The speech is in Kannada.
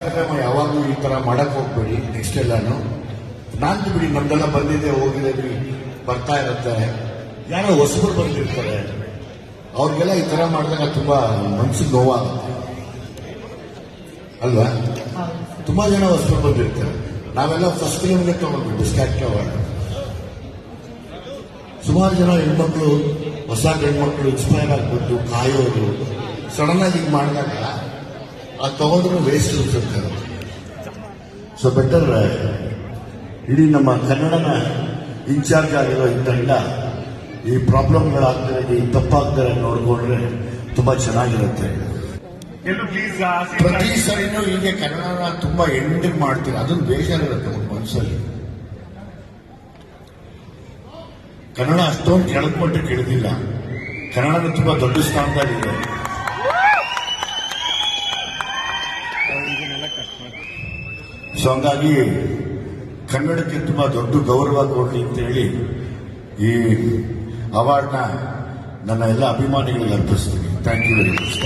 ಯಾವಾಗಲೂ ಈ ತರ ಮಾಡಕ್ ಹೋಗ್ಬೇಡಿ. ನೆಕ್ಸ್ಟ್ ಎಲ್ಲಾನು ನಾನು ಬಿಡಿ, ನಮ್ದೆಲ್ಲ ಬಂದಿದೆ ಹೋಗಿದೆ ಬರ್ತಾ ಇರುತ್ತೆ. ಯಾರೋ ಹೊಸಬರು ಬಂದಿರ್ತಾರೆ, ಅವ್ರಿಗೆಲ್ಲ ಈ ತರ ಮಾಡಿದಾಗ ತುಂಬಾ ಮನ್ಸಿಗೆ ನೋವಾಗುತ್ತೆ ಅಲ್ವಾ? ತುಂಬಾ ಜನ ಹೊಸಬರು ಬಂದಿರ್ತಾರೆ. ನಾವೆಲ್ಲ ಫಸ್ಟ್ ಫಿಲ್ಮ್ಗೆ ತಗೊಂಡ್ವಿ ಡಿಸ್ಕ್ಯಾಕ್ಟ್ ಅವಾರ್ಡ್. ಸುಮಾರು ಜನ ಹೆಣ್ಮಕ್ಳು, ಹೊಸ ಹೆಣ್ಮಕ್ಳು ಇನ್ಸ್ಪೈರ್ ಆಗ್ಬಿಟ್ಟು ಕಾಯೋರು ಸಡನ್ ಆಗಿ ಈಗ ಮಾಡಿದಾಗ ಅದು ತಗೊಂಡ್ರು ವೇಸ್ಟ್ ಅನ್ಸುತ್ತೆ. ಸೊ ಬೆಟರ್ ಇಡೀ ನಮ್ಮ ಕನ್ನಡನ ಇನ್ಚಾರ್ಜ್ ಆಗಿರೋ ಇದ್ದಂಡ ಈ ಪ್ರಾಬ್ಲಮ್ಗಳಾಗ್ತಾರೆ, ಈ ತಪ್ಪಾಗ್ತಾರೆ ನೋಡ್ಕೊಂಡ್ರೆ ತುಂಬಾ ಚೆನ್ನಾಗಿರುತ್ತೆ. ಪ್ರತಿ ಸರಿನೂ ಹೀಗೆ ಕನ್ನಡನ ತುಂಬಾ ಎಂಡಿಂಗ್ ಮಾಡ್ತೀರ, ಅದೊಂದು ಬೇಜಾರಿರುತ್ತೆ ನಮ್ಮ ಮನಸ್ಸಲ್ಲಿ. ಕನ್ನಡ ಅಷ್ಟೊಂದು ಕೆಳದ ಮಟ್ಟಕ್ಕೆ ಇಳಿದಿಲ್ಲ, ಕನ್ನಡನ ತುಂಬಾ ದೊಡ್ಡ ಸ್ಥಾನದಲ್ಲಿದೆ. ಸೊ ಹಂಗಾಗಿ ಕನ್ನಡಕ್ಕೆ ತುಂಬಾ ದೊಡ್ಡ ಗೌರವ ಕೊಡಲಿ ಅಂತ ಹೇಳಿ ಈ ಅವಾರ್ಡ್ನ ನನ್ನ ಎಲ್ಲ ಅಭಿಮಾನಿಗಳಿಗೆ ಅರ್ಪಿಸ್ತೀನಿ. Thank you very much.